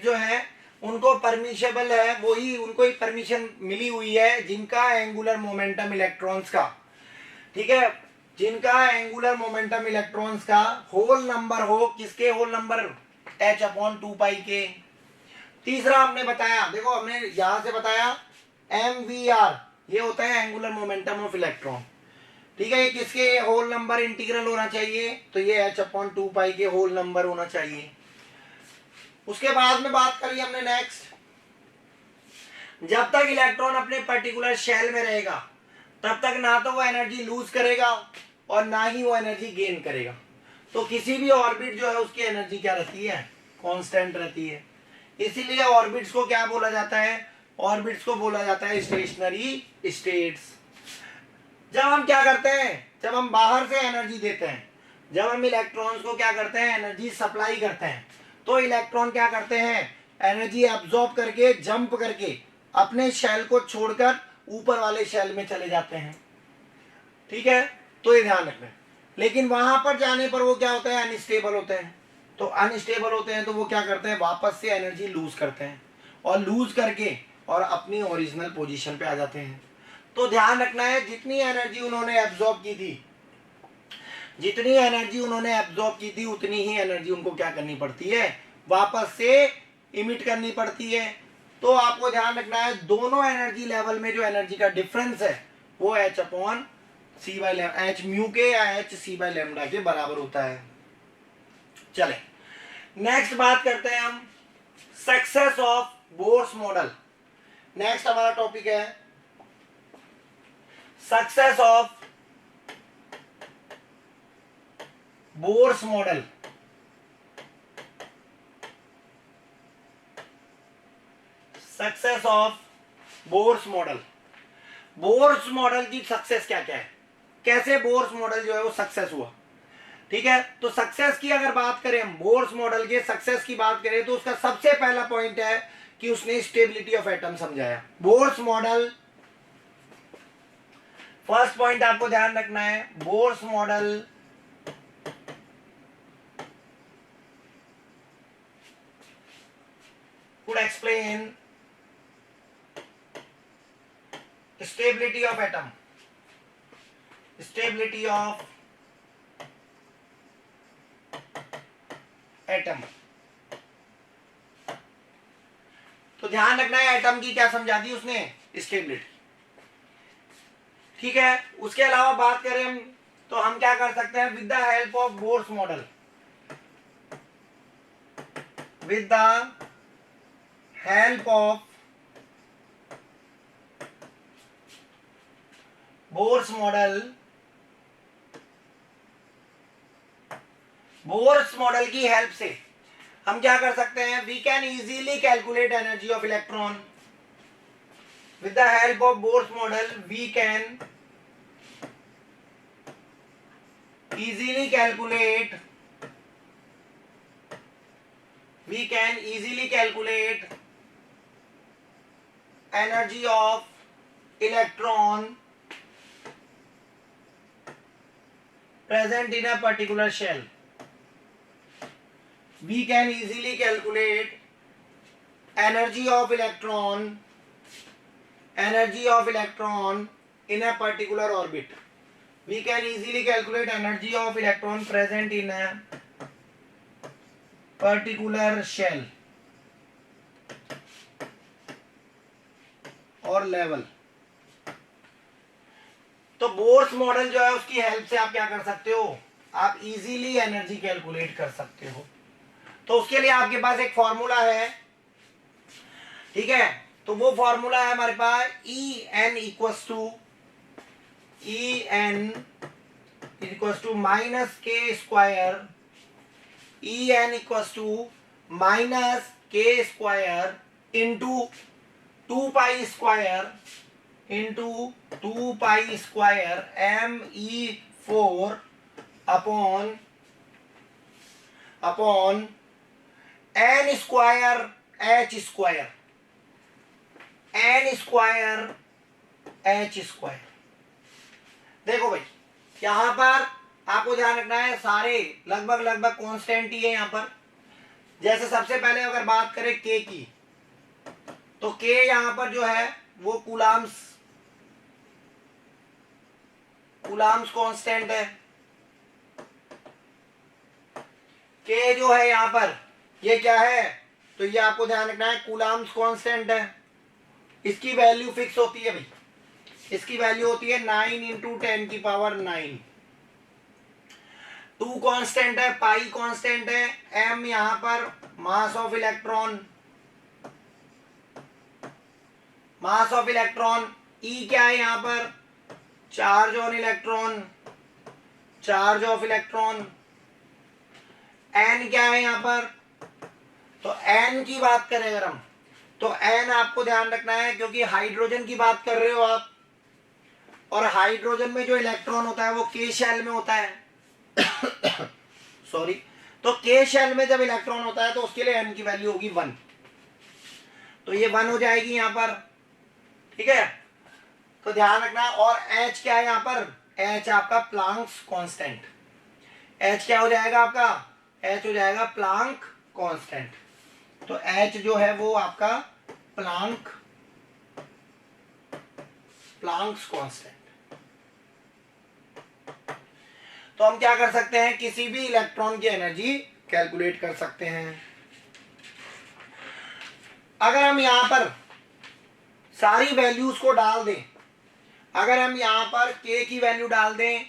जो है उनको परमिशेबल है, वही उनको ही परमिशन मिली हुई है जिनका एंगुलर मोमेंटम इलेक्ट्रॉन्स का, ठीक है, जिनका एंगुलर मोमेंटम इलेक्ट्रॉन्स का होल नंबर हो, किसके होल नंबर, h/2 के। तीसरा हमने बताया, देखो हमने यहां से बताया MVR, ये होता है एंगुलर मोमेंटम ऑफ इलेक्ट्रॉन, ठीक है, ये किसके होल नंबर इंटीग्रल होना चाहिए, तो ये h/2 के होल नंबर होना चाहिए। उसके बाद में बात करी हमने नेक्स्ट, जब तक इलेक्ट्रॉन अपने पर्टिकुलर शेल में रहेगा तब तक ना तो वो एनर्जी लूज करेगा और ना ही वो एनर्जी गेन करेगा। तो किसी भी ऑर्बिट जो है उसकी एनर्जी क्या रहती है, कांस्टेंट रहती है। इसीलिए ऑर्बिट्स को क्या बोला जाता है, ऑर्बिट्स को बोला जाता है स्टेशनरी स्टेट्स। जब हम क्या करते हैं, जब हम बाहर से एनर्जी देते हैं, जब हम इलेक्ट्रॉन्स को क्या करते हैं, एनर्जी सप्लाई करते हैं, तो इलेक्ट्रॉन क्या करते हैं, एनर्जी एब्जॉर्ब करके जंप करके अपने शेल को छोड़कर ऊपर वाले शेल में चले जाते हैं, ठीक है, तो ये ध्यान रखना। लेकिन वहां पर जाने पर वो क्या होता है, अनस्टेबल होते हैं। तो अनस्टेबल होते हैं तो वो क्या करते हैं, वापस से एनर्जी लूज करते हैं, और लूज करके और अपनी ओरिजिनल पोजीशन पे आ जाते हैं। तो ध्यान रखना है, जितनी एनर्जी उन्होंने एब्जॉर्ब की थी, उतनी ही एनर्जी उनको क्या करनी पड़ती है, वापस से इमिट करनी पड़ती है। तो आपको ध्यान रखना है, दोनों एनर्जी लेवल में जो एनर्जी का डिफरेंस है वो h म्यू के या h/λ के बराबर होता है। चले नेक्स्ट बात करते हैं हम success of Bohr's model. Next हमारा टॉपिक है success of Bohr's model. Success of Bohr's model. Bohr's model की सक्सेस क्या क्या है, कैसे बोर्स मॉडल जो है वो सक्सेस हुआ, ठीक है। तो सक्सेस की अगर बात करें, हम बोर्स मॉडल के सक्सेस की बात करें, तो उसका सबसे पहला पॉइंट है कि उसने स्टेबिलिटी ऑफ एटम समझाया। बोर्स मॉडल, फर्स्ट पॉइंट आपको ध्यान रखना है, Bohr's model could explain stability of atom, stability of atom. तो ध्यान रखना है, एटम की क्या समझा दी उसने, स्टेबिलिटी, ठीक है। उसके अलावा बात करें हम, तो हम क्या कर सकते हैं, with the help of Bohr's model, with the help of Bohr's model, Bohr's model की हेल्प से हम क्या कर सकते हैं, we can easily calculate energy of electron. With the help of Bohr's model we can easily calculate, we can easily calculate energy of electron present in a particular shell. We can easily calculate energy of electron in a particular orbit. We can easily calculate energy of electron present in a particular shell और level. तो Bohr's model जो है उसकी help से आप क्या कर सकते हो, आप इजीली एनर्जी कैलकुलेट कर सकते हो। तो उसके लिए आपके पास एक फॉर्मूला है, ठीक है। तो वो फॉर्मूला है हमारे पास En equals to -k² E n equals to minus k square into 2 pi square me4 upon N square H square देखो भाई यहां पर आपको ध्यान रखना है, सारे लगभग कांस्टेंट ही है यहां पर। जैसे सबसे पहले अगर बात करें के की, तो के यहां पर जो है वो कूलाम्स कांस्टेंट है। के जो है यहां पर ये क्या है, तो ये आपको ध्यान रखना है कूलाम्स कांस्टेंट है। इसकी वैल्यू फिक्स होती है भाई, इसकी वैल्यू होती है 9 इंटू 10⁹। 2 कांस्टेंट है, पाई कांस्टेंट है, एम यहां पर मास ऑफ इलेक्ट्रॉन, ई क्या है यहां पर चार्ज ऑफ इलेक्ट्रॉन, एन क्या है यहां पर, तो एन की बात करें अगर हम, तो एन आपको ध्यान रखना है क्योंकि हाइड्रोजन की बात कर रहे हो आप, और हाइड्रोजन में जो इलेक्ट्रॉन होता है वो के शेल में होता है सॉरी, तो के शेल में जब इलेक्ट्रॉन होता है तो उसके लिए एन की वैल्यू होगी 1, तो ये 1 हो जाएगी यहां पर, ठीक है। तो ध्यान रखना, और एच क्या है यहां पर, एच आपका प्लांक्स कांस्टेंट, एच क्या हो जाएगा आपका, एच हो जाएगा प्लांक कांस्टेंट। तो एच जो है वो आपका प्लांक्स कांस्टेंट। तो हम क्या कर सकते हैं, किसी भी इलेक्ट्रॉन की एनर्जी कैलकुलेट कर सकते हैं। अगर हम यहां पर सारी वैल्यूज को डाल दें, अगर हम यहां पर k की वैल्यू डाल दें,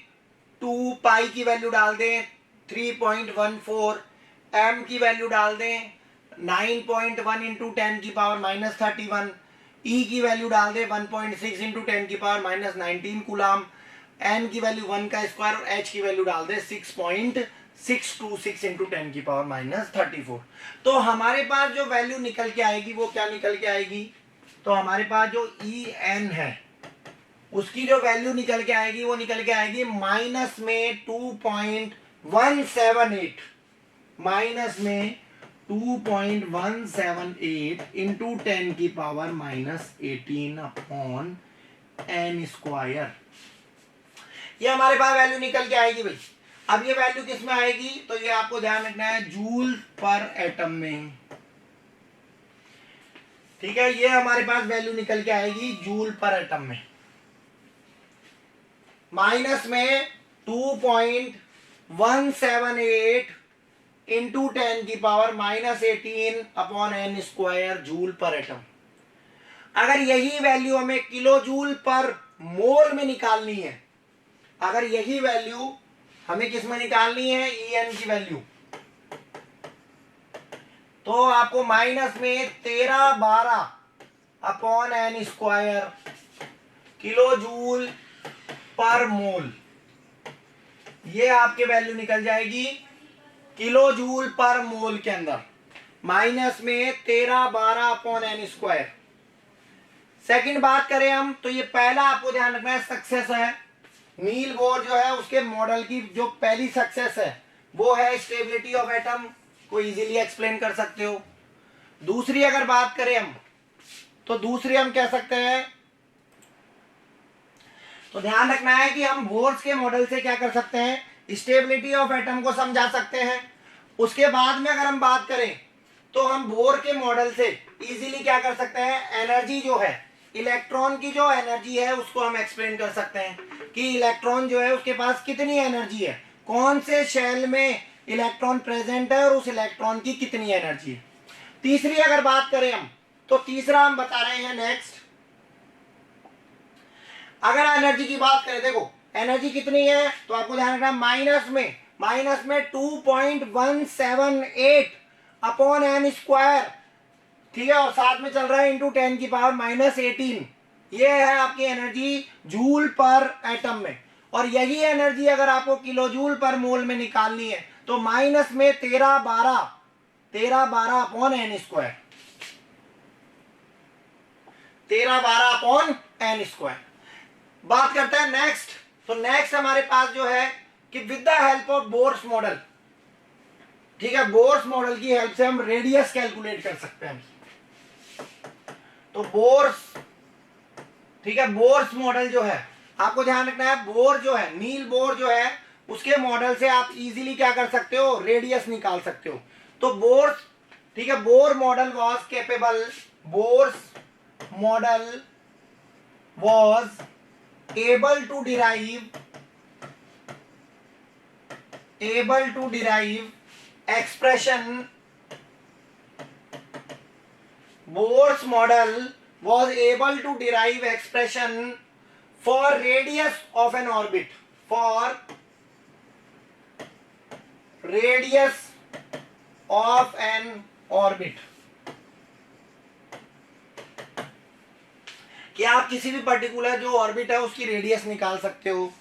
2 पाई की वैल्यू डाल दें 3.14, m की वैल्यू डाल दें 9.1 इंटू 10⁻31, e की वैल्यू डाल दें 1.6 इंटू 10⁻19 कूलाम, n की वैल्यू 1 का स्क्वायर और h की वैल्यू डाल दें 6.626 इंटू 10⁻34। तो हमारे पास जो वैल्यू निकल के आएगी वो क्या निकल के आएगी, तो हमारे पास जो ई एन है उसकी जो वैल्यू निकल के आएगी वो निकल के आएगी माइनस में 2.178, माइनस में 2.178 इंटू 10⁻18 अपॉन एन स्क्वायर। ये हमारे पास वैल्यू निकल के आएगी भाई। अब ये वैल्यू किस में आएगी, तो ये आपको ध्यान रखना है जूल पर एटम में, ठीक है। ये हमारे पास वैल्यू निकल के आएगी जूल पर एटम में, माइनस में 2.178 into 10⁻18 upon N square joule per atom. अगर यही वैल्यू हमें किलो जूल पर मोल में निकालनी है, अगर यही वैल्यू हमें किस में निकालनी है, ई एन की वैल्यू, तो आपको माइनस में 1312 upon N square kilojoule per mole, ये आपके वैल्यू निकल जाएगी किलो जूल पर मोल के अंदर, माइनस में 1312 अपॉन एन स्क्वायर। सेकंड बात करें हम, तो ये पहला आपको ध्यान रखना है सक्सेस है, नील बोर जो है उसके मॉडल की जो पहली सक्सेस है वो है स्टेबिलिटी ऑफ एटम, को इजीली एक्सप्लेन कर सकते हो। दूसरी अगर बात करें हम, तो दूसरी हम कह सकते हैं, तो ध्यान रखना है कि हम बोर्स के मॉडल से क्या कर सकते हैं, स्टेबिलिटी ऑफ एटम को समझा सकते हैं। उसके बाद में अगर हम बात करें तो हम बोर के मॉडल से इजीली क्या कर सकते हैं, एनर्जी जो है, इलेक्ट्रॉन की जो एनर्जी है उसको हम एक्सप्लेन कर सकते हैं कि इलेक्ट्रॉन जो है उसके पास कितनी एनर्जी है, कौन से शेल में इलेक्ट्रॉन प्रेजेंट है और उस इलेक्ट्रॉन की कितनी एनर्जी है। तीसरी अगर बात करें हम, तो तीसरा हम बता रहे हैं नेक्स्ट, अगर एनर्जी की बात करें, देखो एनर्जी कितनी है, तो आपको ध्यान रखना माइनस में 2.178 अपॉन एन स्क्वायर, ठीक है, और साथ में चल रहा है इंटू 10⁻18, ये है आपकी एनर्जी जूल पर एटम में। और यही एनर्जी अगर आपको किलो जूल पर मोल में निकालनी है तो माइनस में 13 12 upon N square, 13 12 upon N square. बात करते हैं नेक्स्ट। तो नेक्स्ट हमारे पास जो है कि with the help of Bohr's model, ठीक है, बोर्स मॉडल की हेल्प से हम रेडियस कैलकुलेट कर सकते हैं। तो बोर्स, ठीक है, बोर्स मॉडल जो है, आपको ध्यान रखना है, बोर जो है, नील बोर जो है, उसके मॉडल से आप इजीली क्या कर सकते हो, रेडियस निकाल सकते हो। तो बोर्स, ठीक है, Bohr model was capable, Bohr's model was able to derive expression, Bohr's model was able to derive expression for radius of an orbit, for radius of an orbit, कि आप किसी भी पर्टिकुलर जो ऑर्बिट है उसकी radius निकाल सकते हो।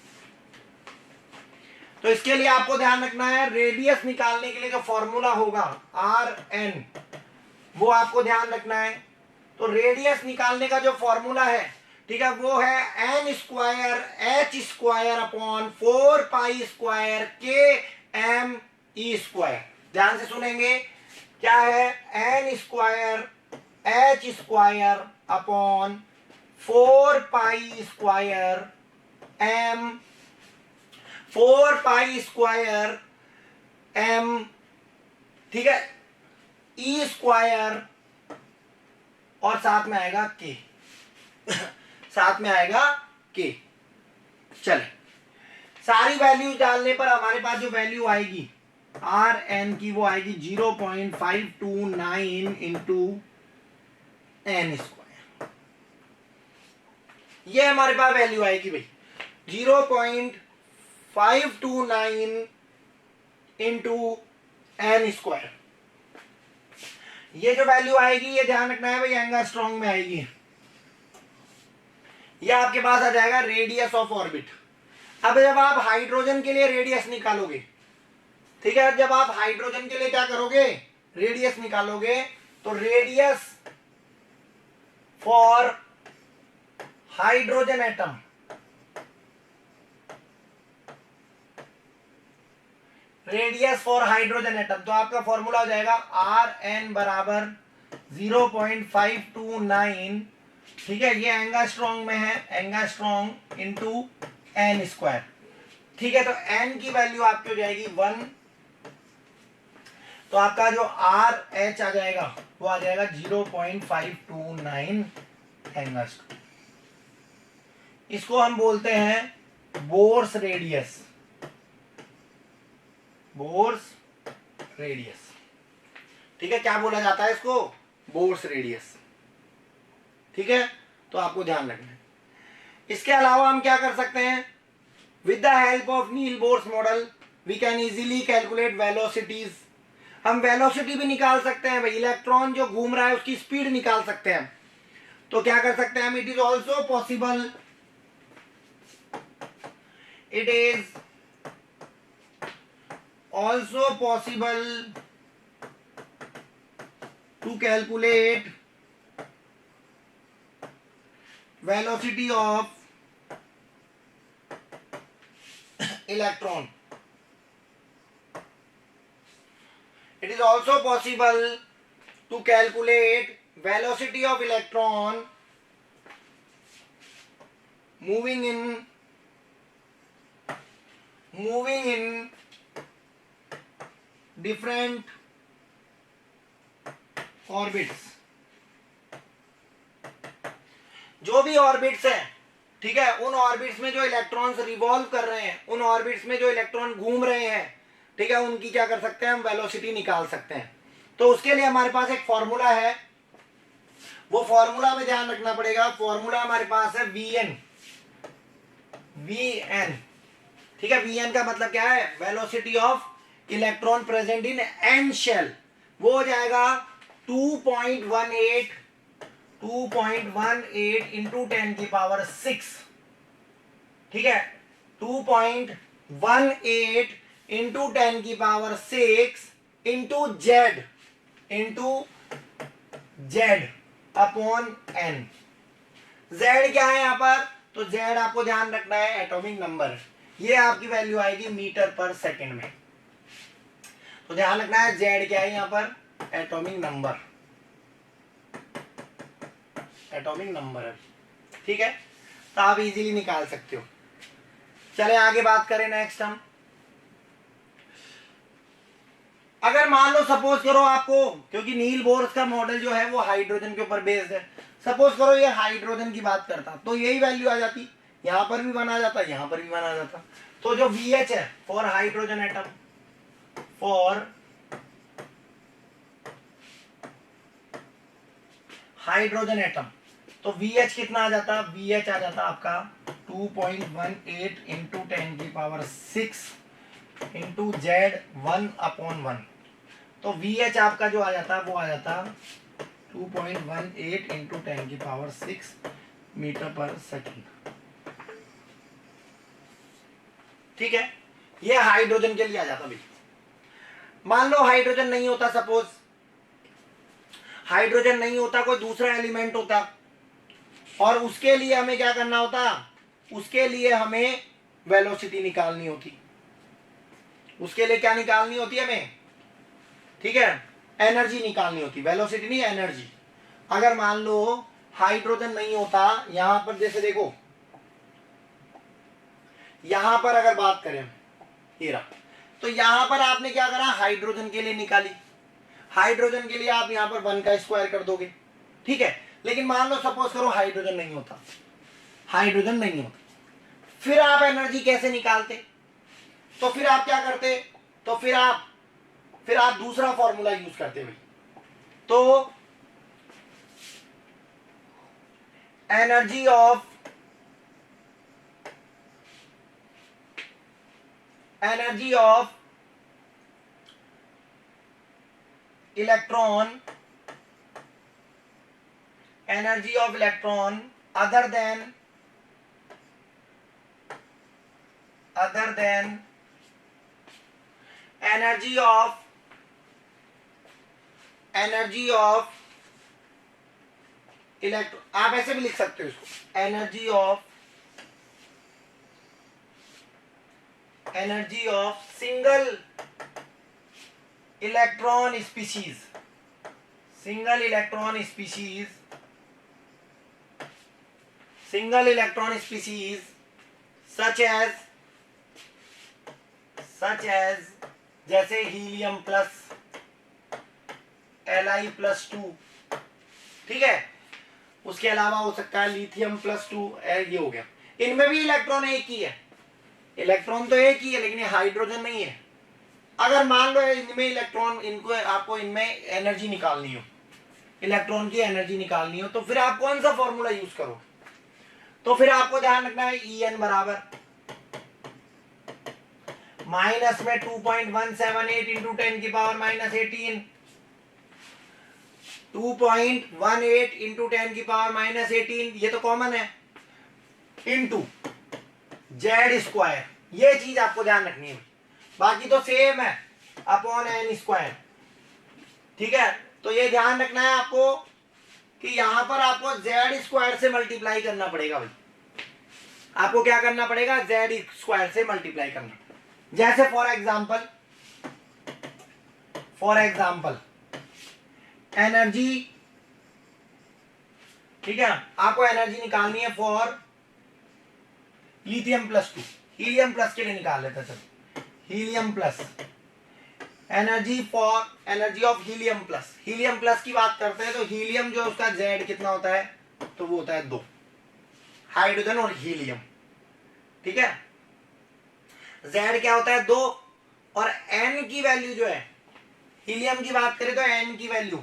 तो इसके लिए आपको ध्यान रखना है, रेडियस निकालने के लिए जो फॉर्मूला होगा आर एन, वो आपको ध्यान रखना है। तो रेडियस निकालने का जो फॉर्मूला है, ठीक है, वो है N square H square upon 4 pi square K M E square. ध्यान से सुनेंगे, क्या है, N square H square upon 4 pi square M, 4 pi square M, ठीक है, ई स्क्वायर, और साथ में आएगा के, साथ में आएगा के। चले, सारी वैल्यूज डालने पर हमारे पास जो वैल्यू आएगी आर एन की, वो आएगी 0.529 इंटू एन स्क्वायर। ये हमारे पास वैल्यू आएगी भाई, 0.529 इंटू एन स्क्वायर। ये जो वैल्यू आएगी, ये ध्यान रखना है भाई, एंगस्ट्रॉन्ग में आएगी। ये आपके पास आ जाएगा रेडियस ऑफ ऑर्बिट। अब जब आप हाइड्रोजन के लिए रेडियस निकालोगे, ठीक है, जब आप हाइड्रोजन के लिए क्या करोगे, रेडियस निकालोगे, तो radius for hydrogen atom, radius for hydrogen atom, तो आपका फॉर्मूला हो जाएगा आर एन बराबर 0.529, ठीक है, ये एंगास्ट्रॉन्ग में है, एंगास्ट्रॉन्ग इंटू एन स्क्वायर, ठीक है। तो एन की वैल्यू आपकी हो जाएगी 1, तो आपका जो आर एच आ जाएगा वो आ जाएगा 0.529 एंगास्ट्रॉन्ग। इसको हम बोलते हैं बोर्स रेडियस, बोर्स रेडियस, ठीक है, क्या बोला जाता है इसको, बोर्स रेडियस, ठीक है। तो आपको ध्यान रखना है। इसके अलावा हम क्या कर सकते हैं, with the help of Niels Bohr's model we can easily calculate velocities. हम वेलोसिटी भी निकाल सकते हैं भाई, इलेक्ट्रॉन जो घूम रहा है उसकी स्पीड निकाल सकते हैं। तो क्या कर सकते हैं हम, it is also possible, it is also possible to calculate velocity of electron. It is also possible to calculate velocity of electron moving in different orbits। जो भी ऑर्बिट्स हैं, ठीक है, उन ऑर्बिट्स में जो इलेक्ट्रॉन्स रिवॉल्व कर रहे हैं, उन ऑर्बिट्स में जो इलेक्ट्रॉन घूम रहे हैं, ठीक है, उनकी क्या कर सकते हैं हम, वेलोसिटी निकाल सकते हैं। तो उसके लिए हमारे पास एक फॉर्मूला है, वो फॉर्मूला में ध्यान रखना पड़ेगा। फॉर्मूला हमारे पास है वीएन, ठीक है, वीएन का मतलब क्या है, velocity of electron present in N shell, वो हो जाएगा 2.18 इंटू 10⁶, ठीक है, 2.18 इंटू 10 की power 6 into Z upon N. Z क्या है यहां पर, तो जेड आपको ध्यान रखना है एटॉमिक नंबर, ये आपकी वैल्यू आएगी मीटर पर सेकंड में। तो ध्यान रखना है जेड क्या है यहां पर, एटॉमिक नंबर, एटॉमिक नंबर है, ठीक है। तो आप इजीली निकाल सकते हो। चले आगे बात करें नेक्स्ट हम। अगर मान लो सपोज करो आपको, क्योंकि नील बोर्स का मॉडल जो है वो हाइड्रोजन के ऊपर बेस्ड है, सपोज करो ये हाइड्रोजन की बात करता तो यही वैल्यू आ जाती, यहां पर भी बना जाता, यहां पर भी बना जाता। तो जो VH है for hydrogen atom, for hydrogen atom, तो VH कितना आ जाता, VH आ जाता आपका 2.18 इंटू 10 की पावर 6 इंटू जेड 1/1। तो VH आपका जो आ जाता वो आ जाता 2.18 इंटू 10 की पावर 6 मीटर पर सेकेंड, ठीक है। ये हाइड्रोजन के लिए आ जाता भाई। मान लो हाइड्रोजन नहीं होता, सपोज हाइड्रोजन नहीं होता, कोई दूसरा एलिमेंट होता, और उसके लिए हमें क्या करना होता, उसके लिए हमें वेलोसिटी निकालनी होती, उसके लिए क्या निकालनी होती हमें, ठीक है, एनर्जी निकालनी होती, वेलोसिटी नहीं एनर्जी। अगर मान लो हाइड्रोजन नहीं होता, यहां पर जैसे देखो, यहां पर अगर बात करें ये रहा, तो यहां पर आपने क्या करा, हाइड्रोजन के लिए निकाली, हाइड्रोजन के लिए आप यहां पर 1 का स्क्वायर कर दोगे, ठीक है। लेकिन मान लो सपोज करो हाइड्रोजन नहीं होता, हाइड्रोजन नहीं होता, फिर आप एनर्जी कैसे निकालते, तो फिर आप क्या करते, तो फिर आप दूसरा फॉर्मूला यूज करते भाई। तो energy of electron, energy of electron other than energy of electron, आप ऐसे भी लिख सकते हो इसको, energy of single electron species, single electron species such as जैसे हीलियम प्लस Li+2, ठीक है। उसके अलावा हो सकता है लिथियम+2, ये हो गया। इनमें भी इलेक्ट्रॉन एक ही है, इलेक्ट्रॉन तो एक ही है, लेकिन ये हाइड्रोजन नहीं है। अगर मान लो इनमें इलेक्ट्रॉन, इनको आपको इनमें एनर्जी निकालनी हो, इलेक्ट्रॉन की एनर्जी निकालनी हो, तो फिर आप कौन सा फॉर्मूला यूज करो, तो फिर आपको ध्यान रखना है En बराबर माइनस में 2.178 इंटू 10 की पावर -18, 2.18 इंटू 10 की पावर -18, ये तो कॉमन है, इंटू जेड स्क्वायर, ये चीज आपको ध्यान रखनी है, बाकी तो सेम है, अपॉन एन स्क्वायर, ठीक है। तो ये ध्यान रखना है आपको कि यहां पर आपको जेड स्क्वायर से मल्टीप्लाई करना पड़ेगा भाई, आपको क्या करना पड़ेगा, जेड स्क्वायर से मल्टीप्लाई करना। जैसे फॉर एग्जाम्पल एनर्जी, ठीक है, आपको एनर्जी निकालनी है फॉर लिथियम+2, हीलियम प्लस के लिए निकाल लेते हैं, helium plus, energy of helium plus की बात करते हैं, तो हीलियम जो उसका जेड कितना होता है, तो वो होता है 2, हाइड्रोजन और हीलियम, ठीक है। जेड क्या होता है 2, और एन की वैल्यू जो है, हीलियम की बात करें तो एन की वैल्यू,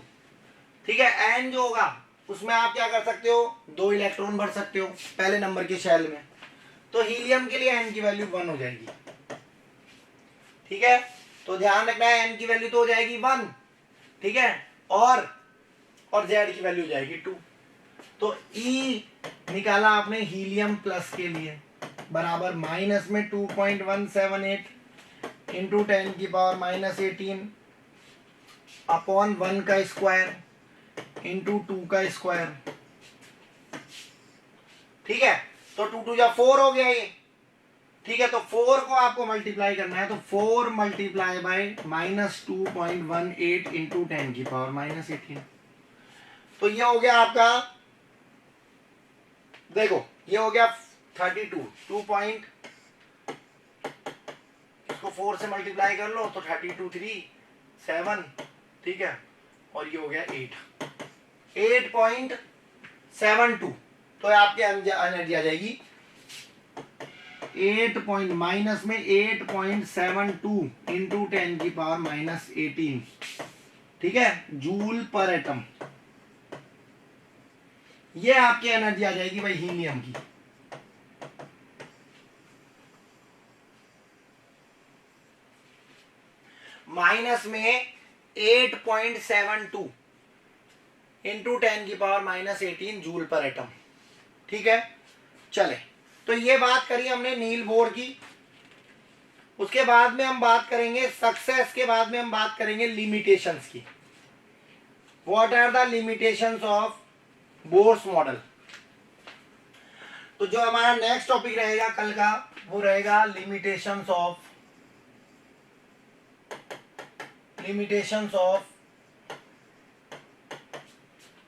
ठीक है, एन जो होगा उसमें आप क्या कर सकते हो, 2 इलेक्ट्रॉन भर सकते हो पहले नंबर के शेल में, तो हीलियम के लिए एन की वैल्यू 1 हो जाएगी, ठीक है। तो ध्यान रखना है एन की वैल्यू तो हो जाएगी 1, ठीक है, और जेड की वैल्यू हो जाएगी 2। तो ई निकाला आपने हीलियम प्लस के लिए, बराबर माइनस में 2.178 इंटू 10⁻⁻18 अपॉन 1 का स्क्वायर इंटू 2 का स्क्वायर। ठीक है, तो 2 2 जा 4 हो गया ये। ठीक है, तो 4 को आपको मल्टीप्लाई करना है, तो 4 मल्टीप्लाई बाय -2.18 इंटू 10⁻⁻18। तो ये हो गया आपका, देखो ये हो गया 32 2 पॉइंट, इसको 4 से मल्टीप्लाई कर लो तो 32 3 7, ठीक है, और ये हो गया 8.72। तो आपके एनर्जी आ जाएगी 8 माइनस में 8.72 इंटू 10⁻⁻18, ठीक है, जूल पर एटम। ये आपकी एनर्जी आ जाएगी भाई हीलियम की। माइनस में 8.72 इंटू 10⁻⁻18 जूल पर एटम। ठीक है, चले, तो ये बात करी हमने नील बोर की। उसके बाद में हम बात करेंगे सक्सेस के बाद में हम बात करेंगे लिमिटेशंस की। What are the limitations of Bohr's model. तो जो हमारा नेक्स्ट टॉपिक रहेगा कल का, वो रहेगा limitations of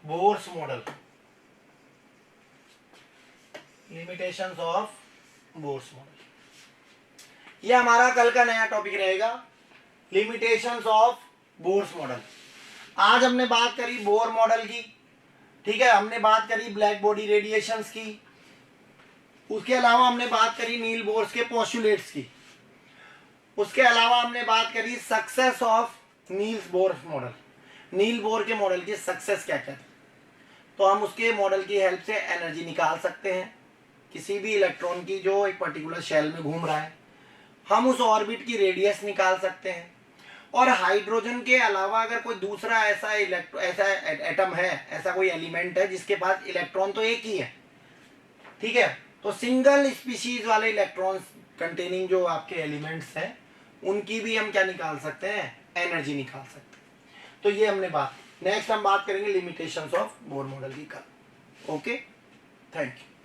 Bohr's model. Limitations of Bohr's model, ये हमारा कल का नया टॉपिक रहेगा, लिमिटेशंस ऑफ बोर्स मॉडल। आज हमने बात करी बोर मॉडल की, ठीक है, हमने बात करी ब्लैक बॉडी रेडिएशंस की, उसके अलावा हमने बात करी नील बोर्स के पोस्टुलेट्स की, उसके अलावा हमने बात करी success of Niels Bohr model, Niels Bohr के मॉडल की सक्सेस क्या क्या, तो हम उसके मॉडल की हेल्प से एनर्जी निकाल सकते हैं किसी भी इलेक्ट्रॉन की जो एक पर्टिकुलर शेल में घूम रहा है, हम उस ऑर्बिट की रेडियस निकाल सकते हैं, और हाइड्रोजन के अलावा अगर कोई दूसरा ऐसा एटम है, ऐसा कोई एलिमेंट है जिसके पास इलेक्ट्रॉन तो एक ही है, ठीक है, तो सिंगल स्पीशीज वाले इलेक्ट्रॉन्स कंटेनिंग जो आपके एलिमेंट्स हैं उनकी भी हम क्या निकाल सकते हैं, एनर्जी निकाल सकते हैं। तो ये हमने बात, नेक्स्ट हम बात करेंगे लिमिटेशंस ऑफ बोर मॉडल की कल। Okay, thank you.